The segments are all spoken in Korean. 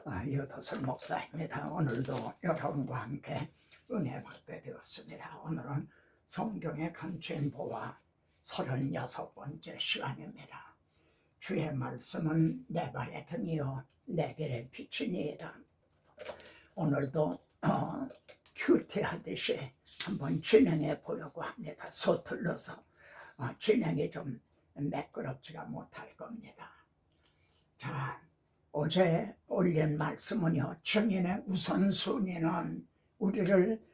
여도설 목사입니다. 오늘도 여러분과 함께 은혜 받게 되었습니다. 오늘은 성경의 감추인 보화 36번째 시간입니다. 주의 말씀은 내 발의 등이요 내 길의 빛이니이다. 오늘도 큐티하듯이 한번 진행해 보려고 합니다. 서툴러서 진행이 좀 매끄럽지가 못할 겁니다. 자, 어제 올린 말씀은요, 증인의 우선순위는 우리를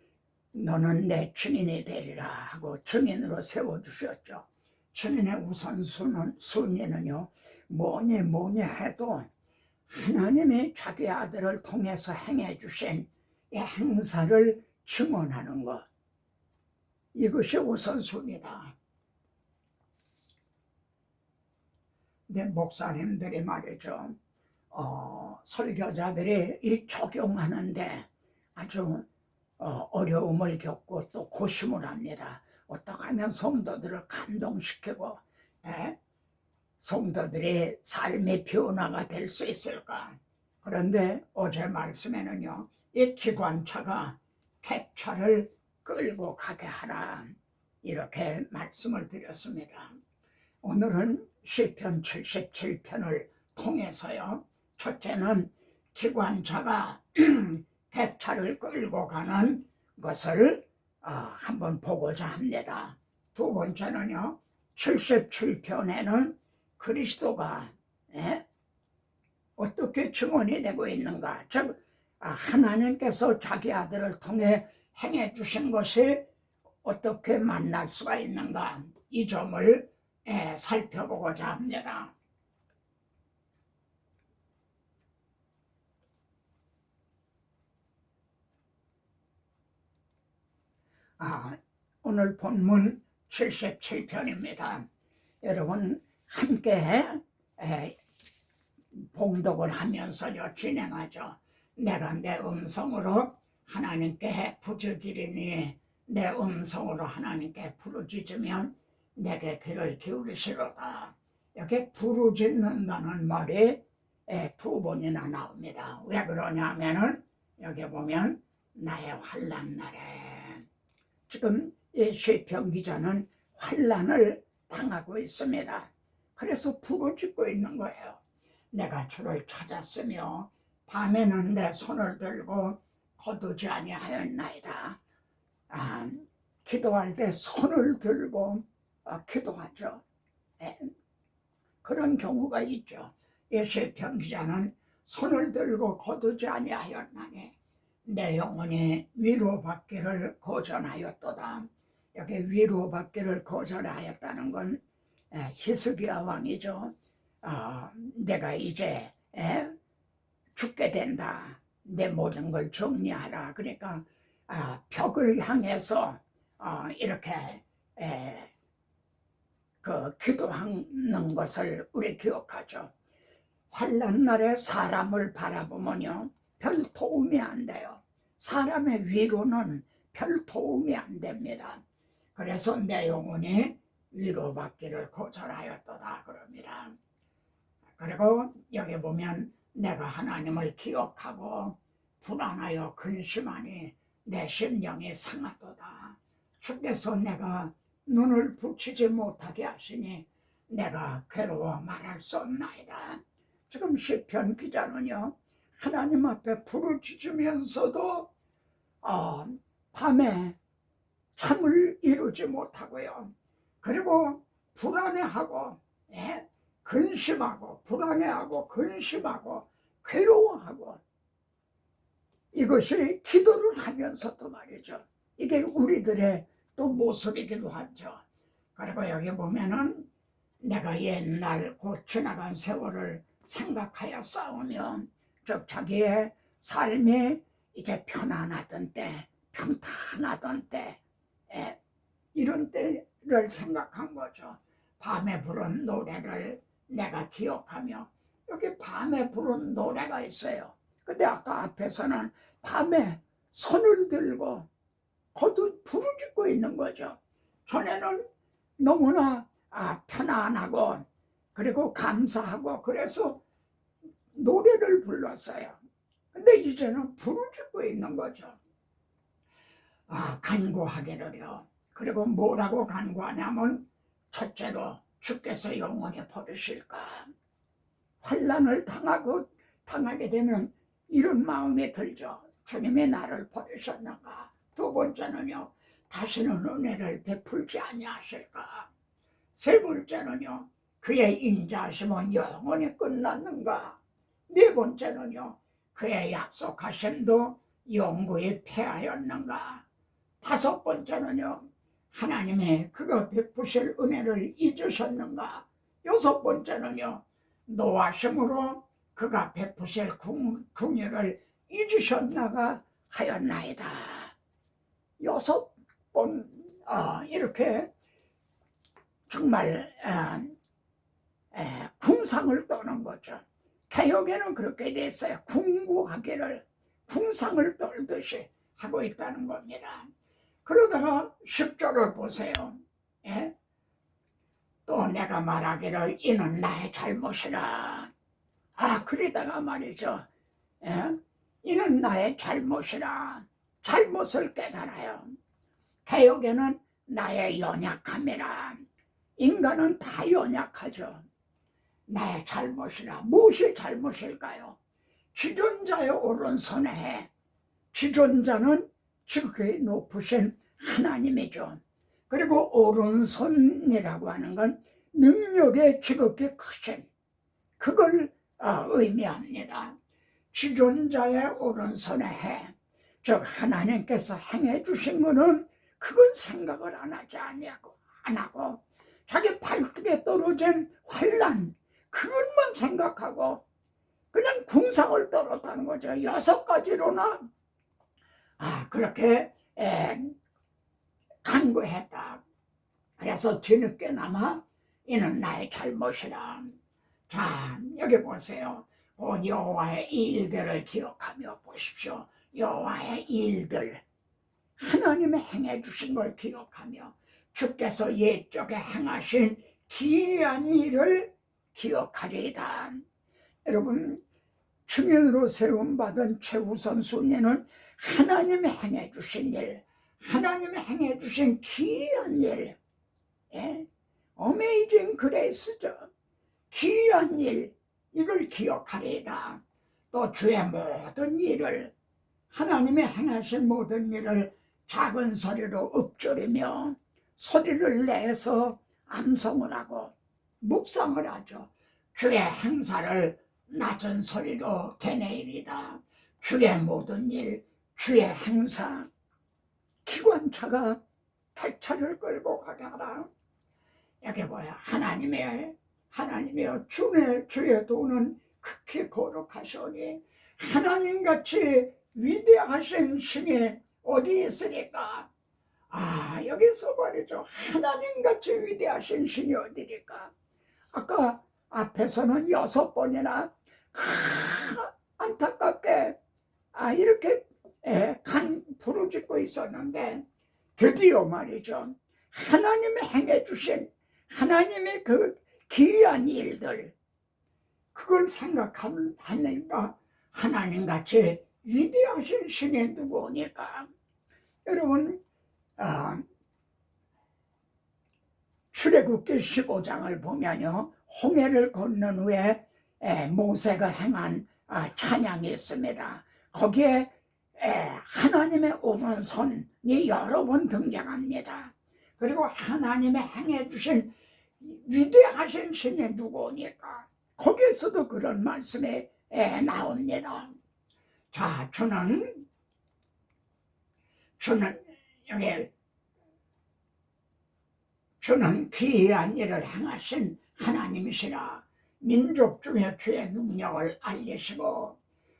너는 내 증인이 되리라 하고 증인으로 세워주셨죠. 증인의 우선순위는요, 뭐니 해도 하나님이 자기 아들을 통해서 행해 주신 이 행사를 증언하는 것, 이것이 우선순위다. 근데 목사님들이 말이죠, 설교자들이 이 적용하는데 아주 어려움을 겪고 또 고심을 합니다. 어떻게 하면 성도들을 감동시키고 성도들의 삶의 변화가 될 수 있을까? 그런데 어제 말씀에는요, 이 기관차가 객차를 끌고 가게 하라, 이렇게 말씀을 드렸습니다. 오늘은 시편 77편을 통해서요, 첫째는 기관차가 객차를 끌고 가는 것을 한번 보고자 합니다. 두 번째는요, 77편에는 그리스도가 어떻게 증언이 되고 있는가, 즉 하나님께서 자기 아들을 통해 행해 주신 것이 어떻게 만날 수가 있는가, 이 점을 살펴보고자 합니다. 오늘 본문 77편입니다. 여러분 함께 봉독을 하면서요 진행하죠. 내가 내 음성으로 하나님께 부르짖으리니 내 음성으로 하나님께 부르짖으면 내게 귀를 기울이시로다. 이렇게 부르짖는다는 말이 두 번이나 나옵니다. 왜 그러냐면은 여기 보면 나의 환난 날에, 지금 이 시편 기자는 환난을 당하고 있습니다. 그래서 부르짖고 있는 거예요. 내가 주를 찾았으며 밤에는 내 손을 들고 거두지 아니하였나이다. 기도할 때 손을 들고 기도하죠. 그런 경우가 있죠. 이 시편 기자는 손을 들고 거두지 아니하였나니 내 영혼이 위로받기를 거절하였도다. 여기 위로받기를 거절하였다는 건 히스기야 왕이죠. 내가 이제 죽게 된다. 내 모든 걸 정리하라. 그러니까 벽을 향해서 이렇게 기도하는 것을 우리 기억하죠. 환난 날에 사람을 바라보면요, 별 도움이 안 돼요. 사람의 위로는 별 도움이 안 됩니다. 그래서 내 영혼이 위로받기를 거절하였도다 그럽니다. 그리고 여기 보면 내가 하나님을 기억하고 불안하여 근심하니 내 심령이 상하도다. 주께서 내가 눈을 붙이지 못하게 하시니 내가 괴로워 말할 수 없나이다. 지금 시편 기자는요, 하나님 앞에 부르짖으면서도 밤에 잠을 이루지 못하고요, 그리고 불안해하고 근심하고 불안해하고 근심하고 괴로워하고, 이것이 기도를 하면서도 말이죠, 이게 우리들의 또 모습이기도 하죠. 그리고 여기 보면은 내가 옛날 곧 지나간 세월을 생각하여 싸우며, 즉 자기의 삶이 이제 편안하던 때, 평탄하던 때, 이런 때를 생각한 거죠. 밤에 부른 노래를 내가 기억하며, 여기 밤에 부른 노래가 있어요. 근데 아까 앞에서는 밤에 손을 들고 부르짖고 있는 거죠. 전에는 너무나 편안하고 그리고 감사하고 그래서 노래를 불렀어요. 근데 이제는 부르짖고 있는 거죠. 간구하기를요. 그리고 뭐라고 간구하냐면 첫째로 주께서 영원히 버리실까. 환난을 당하게 되면 이런 마음이 들죠. 주님이 나를 버리셨는가. 두 번째는요, 다시는 은혜를 베풀지 아니하실까. 세 번째는요, 그의 인자하심은 영원히 끝났는가. 네 번째는요, 그의 약속하심도 영구히 패하였는가. 다섯 번째는요, 하나님의 그가 베푸실 은혜를 잊으셨는가. 여섯 번째는요, 노하심으로 그가 베푸실 긍휼을 잊으셨나가 하였나이다. 여섯 번 이렇게 정말 궁상을 떠는 거죠. 개혁에는 그렇게 됐어요. 궁구하기를 궁상을 떨듯이 하고 있다는 겁니다. 그러다가 10절을 보세요. 예? 또 내가 말하기를 이는 나의 잘못이라. 그러다가 말이죠. 예? 이는 나의 잘못이라. 잘못을 깨달아요. 개혁에는 나의 연약함이라. 인간은 다 연약하죠. 나의 잘못이라. 무엇이 잘못일까요? 지존자의 오른손에 지존자는 지극히 높으신 하나님이죠. 그리고 오른손이라고 하는 건 능력의 지극히 크신 그걸 의미합니다. 지존자의 오른손에 해, 즉 하나님께서 행해 주신 것은 그건 생각을 안 하고 자기 발등에 떨어진 환난 그것만 생각하고 그냥 궁상을 떨었다는 거죠. 여섯 가지로나 그렇게 간구했다. 그래서 뒤늦게나마 이는 나의 잘못이라. 자, 여기 보세요. 곧 여호와의 일들을 기억하며 보십시오. 여호와의 일들, 하나님의 행해 주신 걸 기억하며 주께서 옛적에 행하신 기이한 일을 기억하리이다. 여러분, 증인으로 세움받은 최우선 순위는 하나님이 행해 주신 일, 하나님이 행해 주신 기이한 일, 어메이징 그레이스죠. 기이한 일, 이걸 기억하리이다. 또 주의 모든 일을, 하나님이 행하신 모든 일을 작은 소리로 읊조리며 소리를 내서 암송을 하고 묵상을 하죠. 주의 행사를 낮은 소리로 되뇌이리다. 주의 모든 일, 주의 행사, 기관차가 택차를 끌고 가게 하라. 여기 뭐야? 하나님이여 주의 도는 극히 거룩하시오니 하나님같이 위대하신 신이 어디 있으니까. 여기서 말이죠. 하나님같이 위대하신 신이 어디니까. 아까 앞에서는 6번이나 안타깝게 이렇게 부르짖고 있었는데 드디어 말이죠. 하나님이 행해 주신 하나님의 그 기이한 일들, 그걸 생각하니까 하나님같이 위대하신 신이 누구니까. 여러분, 출애굽기 15장을 보면요, 홍해를 건넌 후에 모세가 행한 찬양이 있습니다. 거기에 하나님의 오른손이 여러 번 등장합니다. 그리고 하나님의 행해 주신 위대하신 신이 누구니까. 거기에서도 그런 말씀이 나옵니다. 자, 주는 여기 주는 기이한 일을 행하신 하나님이시라. 민족 중에 주의 능력을 알리시고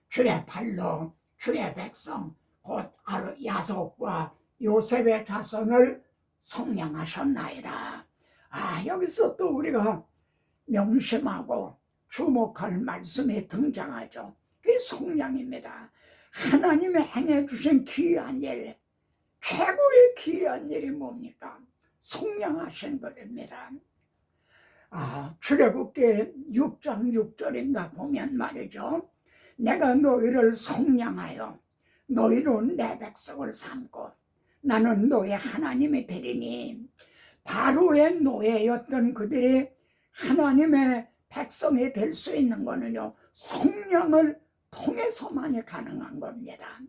주의 발로 주의 백성 곧 야곱과 요셉의 자손을 성량하셨나이다. 여기서 또 우리가 명심하고 주목할 말씀이 등장하죠. 그게 성량입니다. 하나님이 행해 주신 기이한 일, 최고의 기이한 일이 뭡니까? 성량하신 것입니다. 출애굽기 6장 6절인가 보면 말이죠. 내가 너희를 속량하여 너희로 내 백성을 삼고 나는 너희 하나님이 되리니. 바로의 노예였던 그들이 하나님의 백성이 될 수 있는 거는요, 속량을 통해서만이 가능한 겁니다.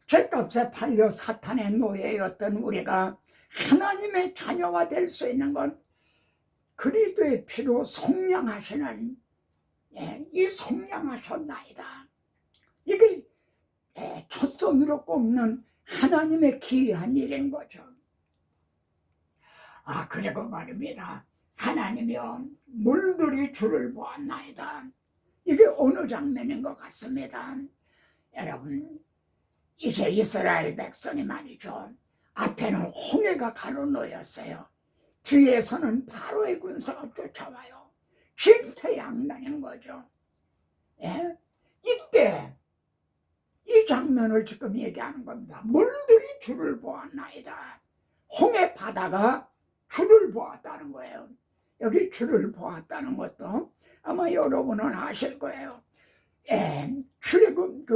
죄값에 팔려 사탄의 노예였던 우리가 하나님의 자녀가 될 수 있는 건 그리스도의 피로 속량하시는, 이 속량하셨나이다. 이게 첫손으로 꼽는 하나님의 기이한 일인 거죠. 그리고 말입니다. 하나님이여 물들이 주를 보았나이다. 이게 어느 장면인 것 같습니다. 여러분, 이제 이스라엘 백성이 말이죠, 앞에는 홍해가 가로놓였어요. 뒤에서는 바로의 군사가 쫓아와요. 질퇴양난인 거죠. 이때 이 장면을 지금 얘기하는 겁니다. 물들이 주를 보았나이다. 홍해 바다가 주를 보았다는 거예요. 여기 주를 보았다는 것도 아마 여러분은 아실 거예요. 출애굽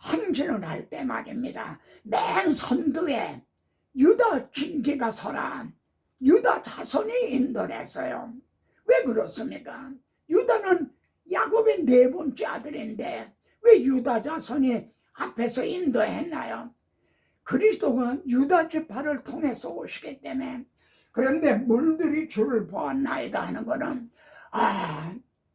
행진을 할 때 말입니다. 맨 선두에 유다 진기가 서라. 유다 자손이 인도를 했어요. 왜 그렇습니까? 유다는 야곱의 네 번째 아들인데 왜 유다 자손이 앞에서 인도했나요? 그리스도가 유다 지파를 통해서 오시기 때문에. 그런데 물들이 주를 보았나이다 하는 거는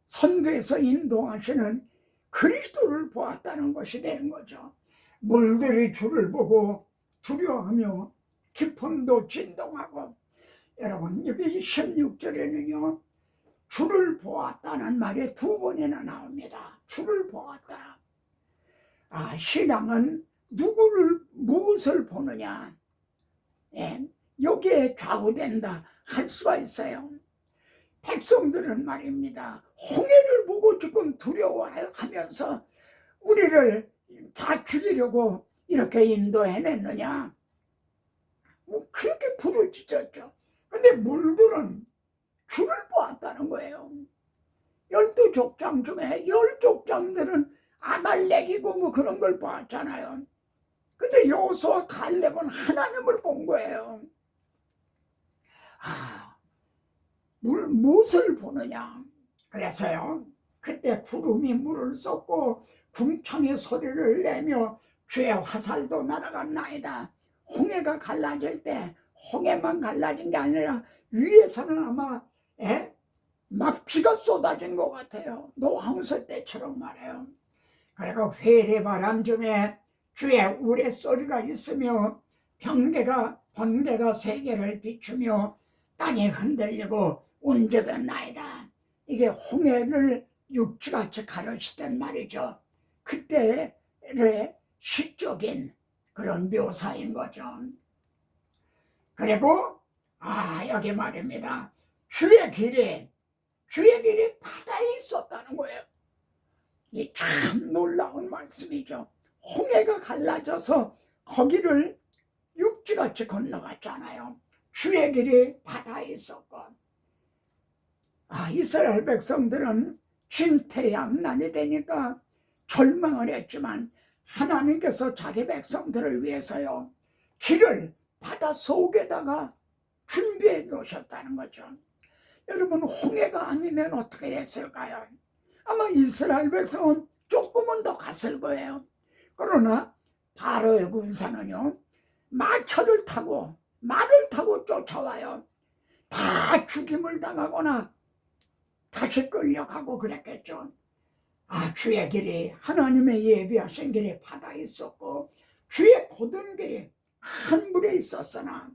선두에서 인도하시는 그리스도를 보았다는 것이 되는 거죠. 물들이 주를 보고 두려워하며 깊음도 진동하고. 여러분, 여기 16절에는요 주를 보았다는 말이 두 번이나 나옵니다. 주를 보았다. 신앙은 무엇을 보느냐, 여기에 좌우된다 할 수가 있어요. 백성들은 말입니다, 홍해를 보고 지금 두려워하면서 우리를 다 죽이려고 이렇게 인도해냈느냐, 그렇게 부르짖었죠. 근데 물들은 주를 보았다는 거예요. 12족장 중에 10족장들은 아말렉이고 그런 걸 보았잖아요. 근데 여호수아 갈렙은 하나님을 본 거예요. 무엇을 보느냐. 그래서요, 그때 구름이 물을 쏟고 궁창의 소리를 내며 주의 화살도 날아갔나이다. 홍해가 갈라질 때 홍해만 갈라진 게 아니라 위에서는 아마 막 비가 쏟아진 것 같아요. 노홍수 때처럼 말해요. 그리고 회레바람 중에 주의 우레소리가 있으며 번개가 세계를 비추며 땅이 흔들리고 운적었나이다. 이게 홍해를 육지같이 가르치던 말이죠. 그때의 시적인 그런 묘사인 거죠. 그리고 여기 말입니다. 주의 길이 바다에 있었다는 거예요. 이 참 놀라운 말씀이죠. 홍해가 갈라져서 거기를 육지같이 건너갔잖아요. 주의 길이 바다에 있었고. 이스라엘 백성들은 진퇴양난이 되니까 절망을 했지만 하나님께서 자기 백성들을 위해서요 길을 바다 속에다가 준비해 놓으셨다는 거죠. 여러분, 홍해가 아니면 어떻게 됐을까요? 아마 이스라엘 백성은 조금은 더 갔을 거예요. 그러나 바로의 군사는요 말을 타고 쫓아와요. 다 죽임을 당하거나 다시 끌려가고 그랬겠죠. 주의 길이, 하나님의 예비하신 길이 바다에 있었고 주의 고든 길이 한 물에 있었으나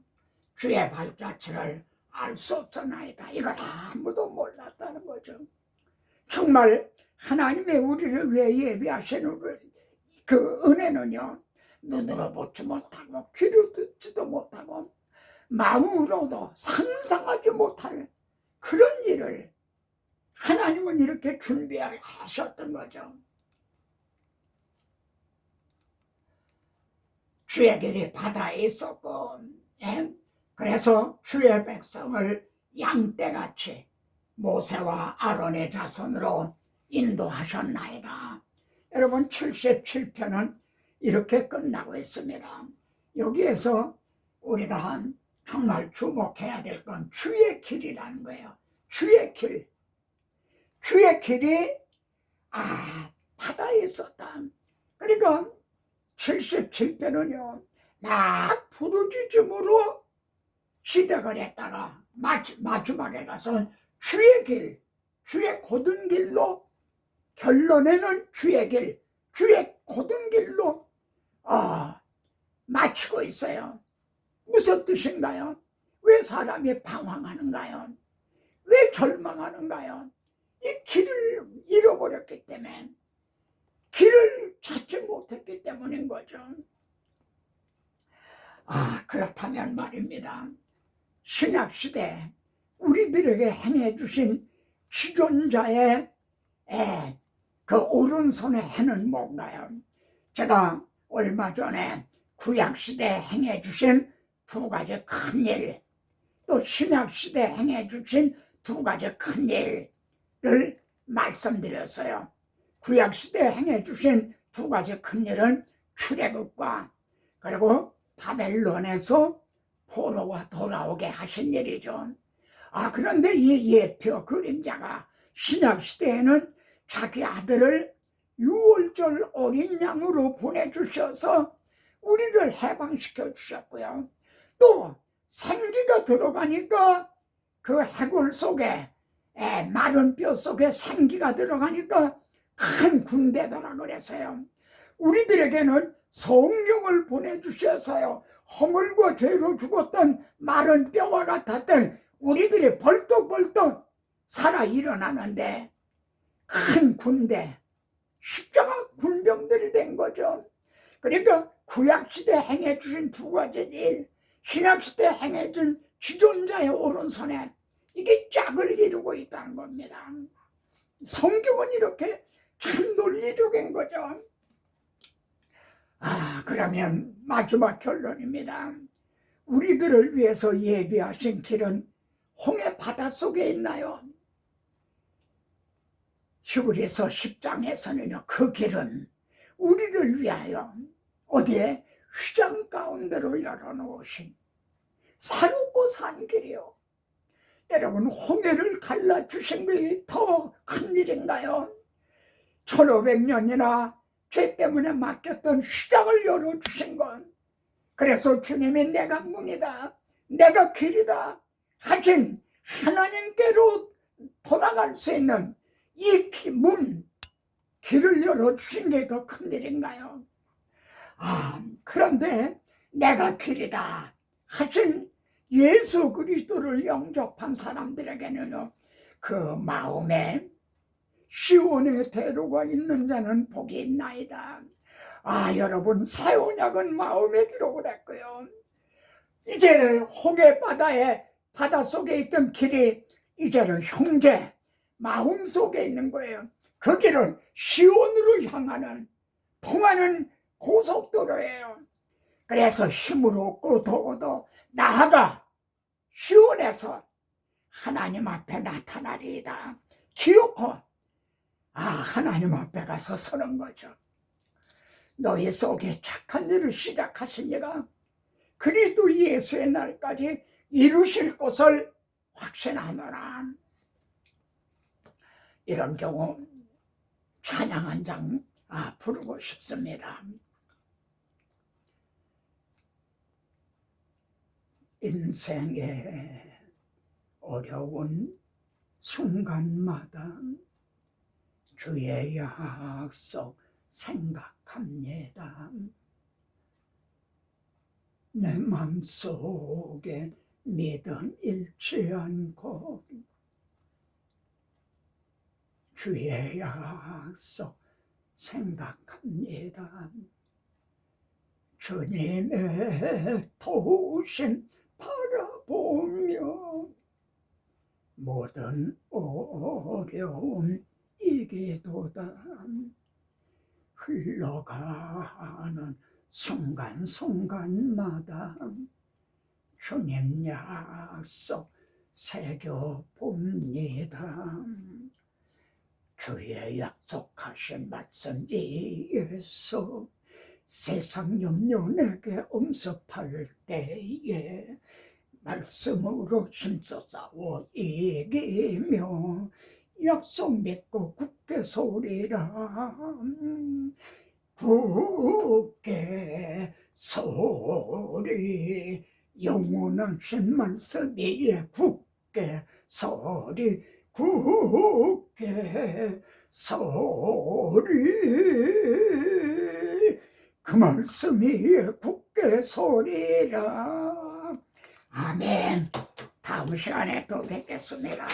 주의 발자취를 알 수 없었나이다. 이걸 아무도 몰랐다는 거죠. 정말 하나님의 우리를 위해 예비하신 그 은혜는요 눈으로 보지 못하고 귀로 듣지도 못하고 마음으로도 상상하지 못할 그런 일을 하나님은 이렇게 준비하셨던 거죠. 주의 길이 바다에 있었고, 그래서 주의 백성을 양떼같이 모세와 아론의 자손으로 인도하셨나이다. 여러분 77편은 이렇게 끝나고 있습니다. 여기에서 우리가 정말 주목해야 될 건 주의 길이라는 거예요. 주의 길. 주의 길이 바다에 있었다. 그러니까 77편은요 막 부르짖음으로 시댁을 했다가 마지막에 가서 주의 길, 주의 곧은 길로, 결론에는 주의 길, 주의 곧은 길로 마치고 있어요. 무슨 뜻인가요? 왜 사람이 방황하는가요? 왜 절망하는가요? 이 길을 잃어버렸기 때문에, 길을 찾지 못했기 때문인 거죠. 그렇다면 말입니다. 신약시대 우리들에게 행해 주신 지존자의 그 오른손의 해는 뭔가요? 제가 얼마 전에 구약시대에 행해 주신 두 가지 큰일, 또 신약시대에 행해 주신 두 가지 큰일을 말씀드렸어요. 구약시대에 행해 주신 두 가지 큰일은 출애굽과 그리고 바벨론에서 포로가 돌아오게 하신 일이죠. 그런데 이 예표 그림자가 신약시대에는 자기 아들을 유월절 어린 양으로 보내주셔서 우리를 해방시켜 주셨고요. 또 생기가 들어가니까 그 해골 속에 마른 뼈 속에 생기가 들어가니까 큰 군대더라 그랬어요. 우리들에게는 성령을 보내주셔서요 허물과 죄로 죽었던 마른 뼈와 같았던 우리들이 벌떡벌떡 살아 일어나는데 큰 군대, 십자가 군병들이 된 거죠. 그러니까 구약시대 행해 주신 두 가지 일, 신약시대 행해 준 지존자의 오른손에 이게 짝을 이루고 있다는 겁니다. 성경은 이렇게 참 논리적인 거죠. 그러면 마지막 결론입니다. 우리들을 위해서 예비하신 길은 홍해 바닷속에 있나요? 히브리서 10장에서는요 그 길은 우리를 위하여 어디에 휘장 가운데로 열어놓으신 사놓고 산 길이요. 여러분 홍해를 갈라주신 것이 더 큰 일인가요? 1500년이나 죄 때문에 막혔던 휘장을 열어주신 건, 그래서 주님이 내가 문이다, 내가 길이다 하신 하나님께로 돌아갈 수 있는 이 문, 길을 열어주신 게 더 큰 일인가요? 그런데 내가 길이다 하신 예수 그리스도를 영접한 사람들에게는 그 마음에 시온의 대로가 있는 자는 복이 있나이다. 여러분 새 언약은 마음에 기록을 했고요. 이제는 홍해 바다 속에 있던 길이 이제는 형제 마음 속에 있는 거예요. 그 길은 시온으로 향하는 통하는 고속도로예요. 그래서 힘을 얻고 더욱더 나아가 시온에서 하나님 앞에 나타나리이다 기어코 하나님 앞에 가서 서는 거죠. 너희 속에 착한 일을 시작하신 이가 그리스도 예수의 날까지 이루실 것을 확신하노라. 이런 경우 찬양 한 장 부르고 싶습니다. 인생의 어려운 순간마다 주의 약속 생각합니다. 내 맘속에 믿음 잃지 않고 주의 약속 생각합니다. 주님의 도우심 바라보며 모든 어려움 이기도다. 흘러가는 순간순간마다 주님 약속 새겨봅니다. 주의 약속하신 말씀이에서 세상 염려 내게 엄습할 때에 말씀으로 힘써 싸워 이기며 약속 믿고 굳게 서리라. 굳게 서리. 영원하신 말씀이 굳게 서리. 굳게 서리. 그 말씀이 굳게 서리라. 아멘. 다음 시간에 또 뵙겠습니다.